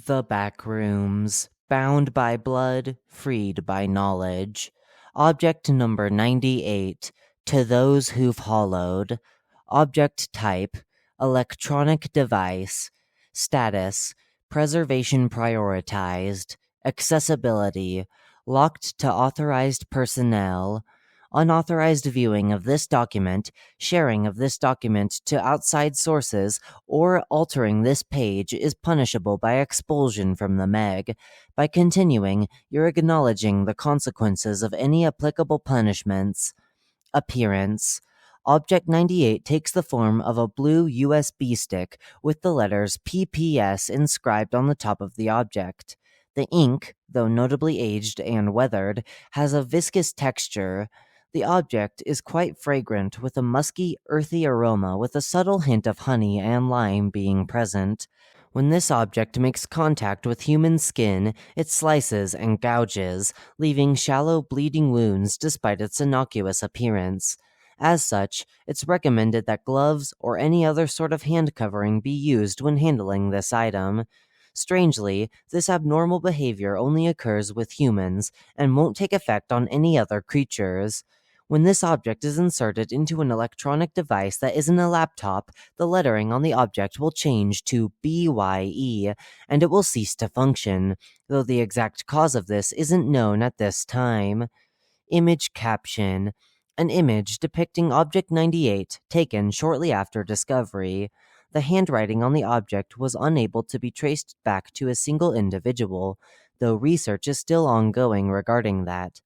The Backrooms, bound by blood, freed by knowledge. Object number 98, to those who've hollowed. Object type, electronic device. Status, preservation prioritized. Accessibility, locked to authorized personnel. Unauthorized viewing of this document, sharing of this document to outside sources, or altering this page is punishable by expulsion from the MEG. By continuing, you're acknowledging the consequences of any applicable punishments. Appearance. Object 98 takes the form of a blue USB stick with the letters PPS inscribed on the top of the object. The ink, though notably aged and weathered, has a viscous texture. The object is quite fragrant, with a musky, earthy aroma with a subtle hint of honey and lime being present. When this object makes contact with human skin, it slices and gouges, leaving shallow bleeding wounds despite its innocuous appearance. As such, it's recommended that gloves or any other sort of hand covering be used when handling this item. Strangely, this abnormal behavior only occurs with humans and won't take effect on any other creatures. When this object is inserted into an electronic device that isn't a laptop, the lettering on the object will change to BYE, and it will cease to function, though the exact cause of this isn't known at this time. Image caption. An image depicting Object 98, taken shortly after discovery. The handwriting on the object was unable to be traced back to a single individual, though research is still ongoing regarding that.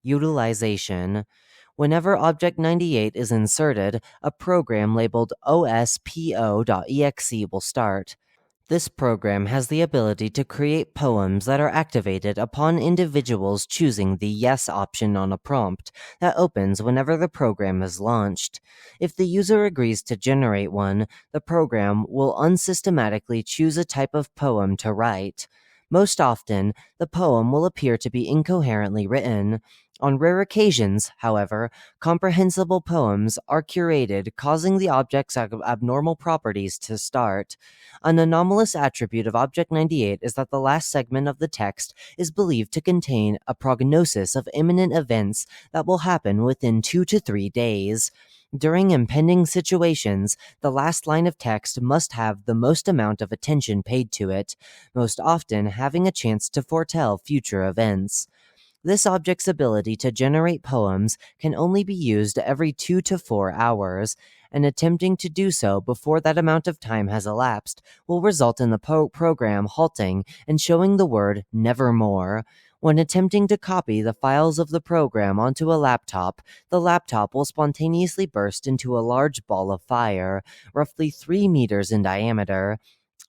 Utilization. Whenever Object 98 is inserted, a program labeled ospo.exe will start. This program has the ability to create poems that are activated upon individuals choosing the Yes option on a prompt that opens whenever the program is launched. If the user agrees to generate one, the program will unsystematically choose a type of poem to write. Most often, the poem will appear to be incoherently written. On rare occasions, however, comprehensible poems are curated, causing the object's abnormal properties to start. An anomalous attribute of Object 98 is that the last segment of the text is believed to contain a prognosis of imminent events that will happen within 2 to 3 days. During impending situations, the last line of text must have the most amount of attention paid to it, most often having a chance to foretell future events. This object's ability to generate poems can only be used every 2 to 4 hours, and attempting to do so before that amount of time has elapsed will result in the program halting and showing the word "nevermore." When attempting to copy the files of the program onto a laptop, the laptop will spontaneously burst into a large ball of fire, roughly 3 meters in diameter.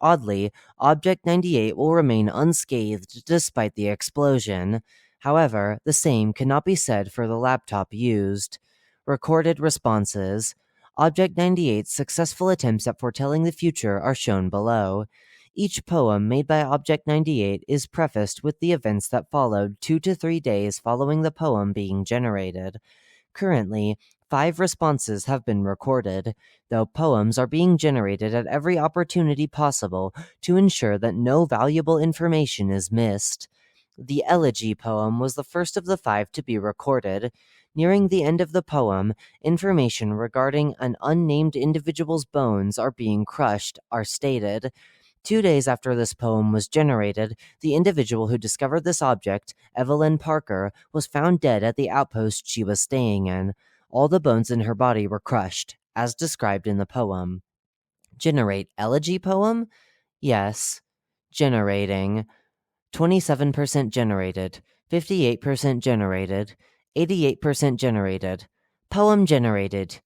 Oddly, Object 98 will remain unscathed despite the explosion. However, the same cannot be said for the laptop used. Recorded responses. Object 98's successful attempts at foretelling the future are shown below. Each poem made by Object 98 is prefaced with the events that followed 2 to 3 days following the poem being generated. Currently, 5 responses have been recorded, though poems are being generated at every opportunity possible to ensure that no valuable information is missed. The elegy poem was the first of the 5 to be recorded. Nearing the end of the poem, information regarding an unnamed individual's bones are being crushed are stated. 2 days after this poem was generated, the individual who discovered this object, Evelyn Parker, was found dead at the outpost she was staying in. All the bones in her body were crushed, as described in the poem. Generate elegy poem? Yes. Generating. 27% generated, 58% generated, 88% generated. Poem generated.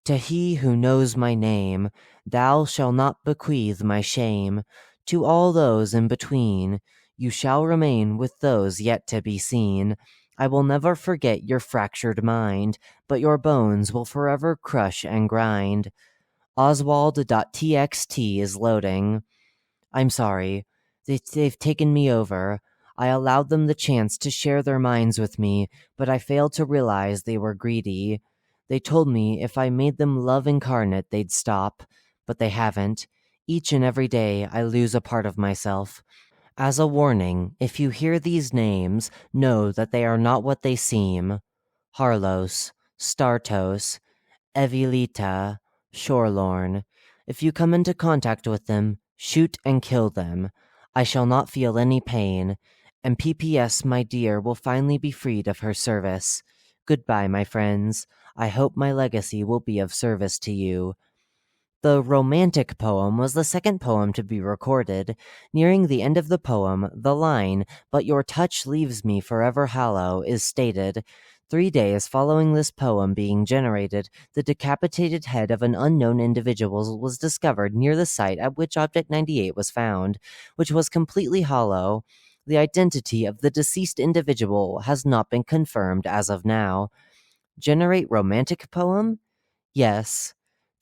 To he who knows my name, thou shalt not bequeath my shame. To all those in between, you shall remain with those yet to be seen. I will never forget your fractured mind, but your bones will forever crush and grind. Oswald.txt is loading. I'm sorry. They've taken me over. I allowed them the chance to share their minds with me, but I failed to realize they were greedy. They told me if I made them love incarnate, they'd stop, but they haven't. Each and every day I lose a part of myself. As a warning, if you hear these names, know that they are not what they seem. Harlos, Startos, Evilita, Shorelorn. If you come into contact with them, shoot and kill them. I shall not feel any pain, and PPS, my dear, will finally be freed of her service. Goodbye, my friends. I hope my legacy will be of service to you. The romantic poem was the second poem to be recorded. Nearing the end of the poem, the line, "But your touch leaves me forever hollow," is stated. 3 days following this poem being generated, the decapitated head of an unknown individual was discovered near the site at which Object 98 was found, which was completely hollow. The identity of the deceased individual has not been confirmed as of now. Generate romantic poem? Yes.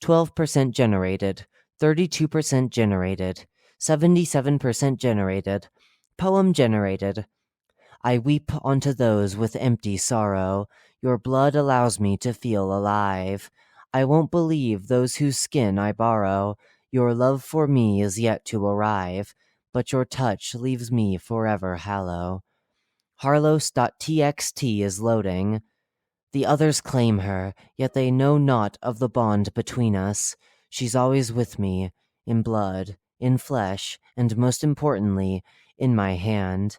12% generated, 32% generated, 77% generated. Poem generated. I weep onto those with empty sorrow. Your blood allows me to feel alive. I won't believe those whose skin I borrow. Your love for me is yet to arrive, but your touch leaves me forever hollow. Harlos.txt is loading. The others claim her, yet they know not of the bond between us. She's always with me, in blood, in flesh, and most importantly, in my hand.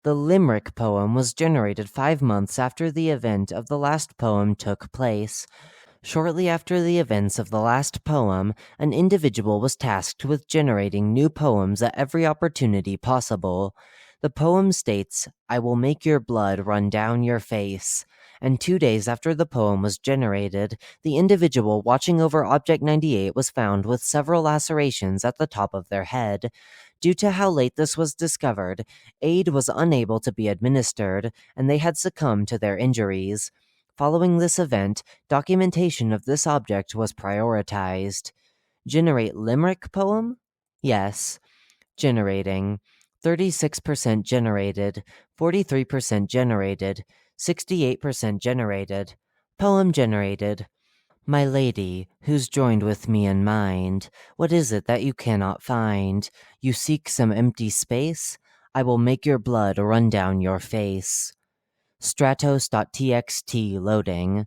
The limerick poem was generated 5 months after the event of the last poem took place. Shortly after the events of the last poem, an individual was tasked with generating new poems at every opportunity possible. The poem states, "I will make your blood run down your face." And 2 days after the poem was generated, the individual watching over Object 98 was found with several lacerations at the top of their head. Due to how late this was discovered, aid was unable to be administered, and they had succumbed to their injuries. Following this event, documentation of this object was prioritized. Generate limerick poem? Yes. Generating. 36% generated, 43% generated, 68% generated. Poem generated. My lady, who's joined with me in mind, what is it that you cannot find? You seek some empty space? I will make your blood run down your face. Stratos.txt loading.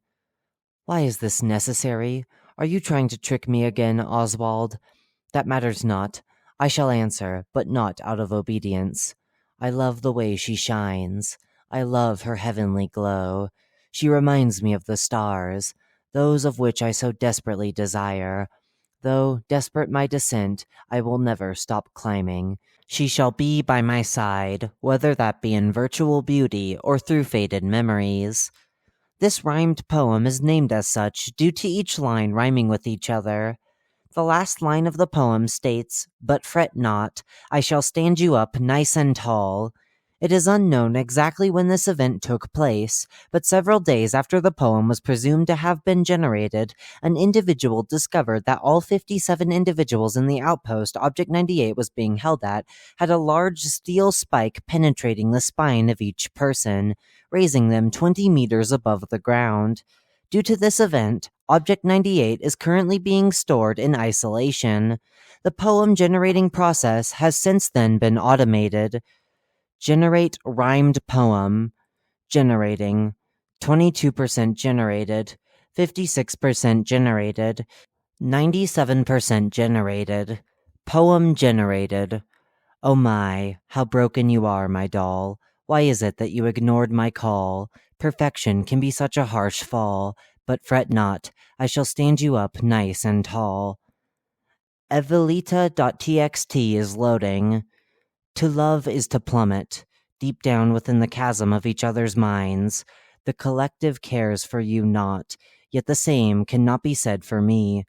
Why is this necessary? Are you trying to trick me again, Oswald? That matters not. I shall answer, but not out of obedience. I love the way she shines. I love her heavenly glow. She reminds me of the stars, those of which I so desperately desire. Though desperate my descent, I will never stop climbing. She shall be by my side, whether that be in virtual beauty or through faded memories. This rhymed poem is named as such due to each line rhyming with each other. The last line of the poem states, "But fret not, I shall stand you up nice and tall." It is unknown exactly when this event took place, but several days after the poem was presumed to have been generated, an individual discovered that all 57 individuals in the outpost Object 98 was being held at had a large steel spike penetrating the spine of each person, raising them 20 meters above the ground. Due to this event, Object 98 is currently being stored in isolation. The poem generating process has since then been automated. Generate rhymed poem. Generating. 22% generated. 56% generated. 97% generated. Poem generated. Oh my, how broken you are, my doll. Why is it that you ignored my call? Perfection can be such a harsh fall, but fret not, I shall stand you up nice and tall. Evelita.txt is loading. To love is to plummet, deep down within the chasm of each other's minds. The collective cares for you not, yet the same cannot be said for me.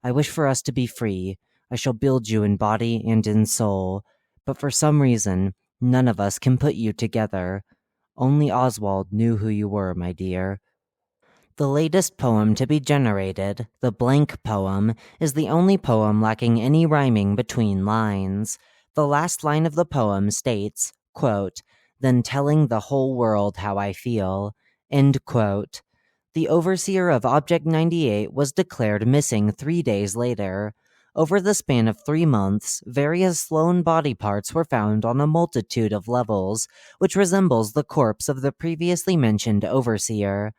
I wish for us to be free. I shall build you in body and in soul. But for some reason, none of us can put you together. Only Oswald knew who you were, my dear. The latest poem to be generated, the blank poem, is the only poem lacking any rhyming between lines. The last line of the poem states, quote, "Then telling the whole world how I feel," end quote. The overseer of Object 98 was declared missing 3 days later. Over the span of 3 months, various Sloane body parts were found on a multitude of levels, which resembles the corpse of the previously mentioned overseer.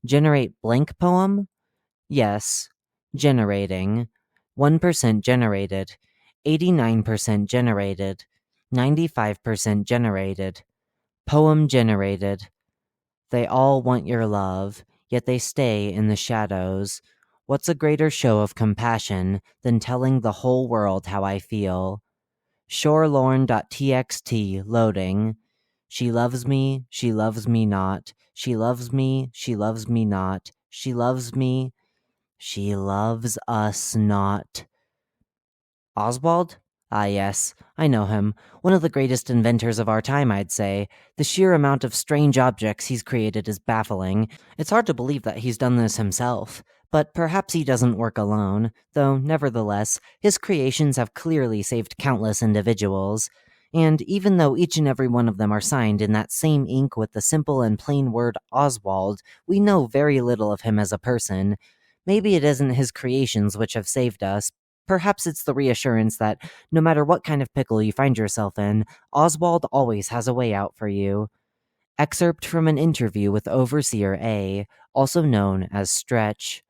Generate blank poem? Yes. Generating. 1% generated. 89% generated. 95% generated. Poem generated. They all want your love, yet they stay in the shadows. What's a greater show of compassion than telling the whole world how I feel? Shorelorn.txt loading. She loves me not. She loves me not. She loves me. She loves us not. Oswald? Ah, yes, I know him. One of the greatest inventors of our time, I'd say. The sheer amount of strange objects he's created is baffling. It's hard to believe that he's done this himself. But perhaps he doesn't work alone, though nevertheless, his creations have clearly saved countless individuals. And even though each and every one of them are signed in that same ink with the simple and plain word Oswald, we know very little of him as a person. Maybe it isn't his creations which have saved us. Perhaps it's the reassurance that no matter what kind of pickle you find yourself in, Oswald always has a way out for you. Excerpt from an interview with Overseer A, also known as Stretch.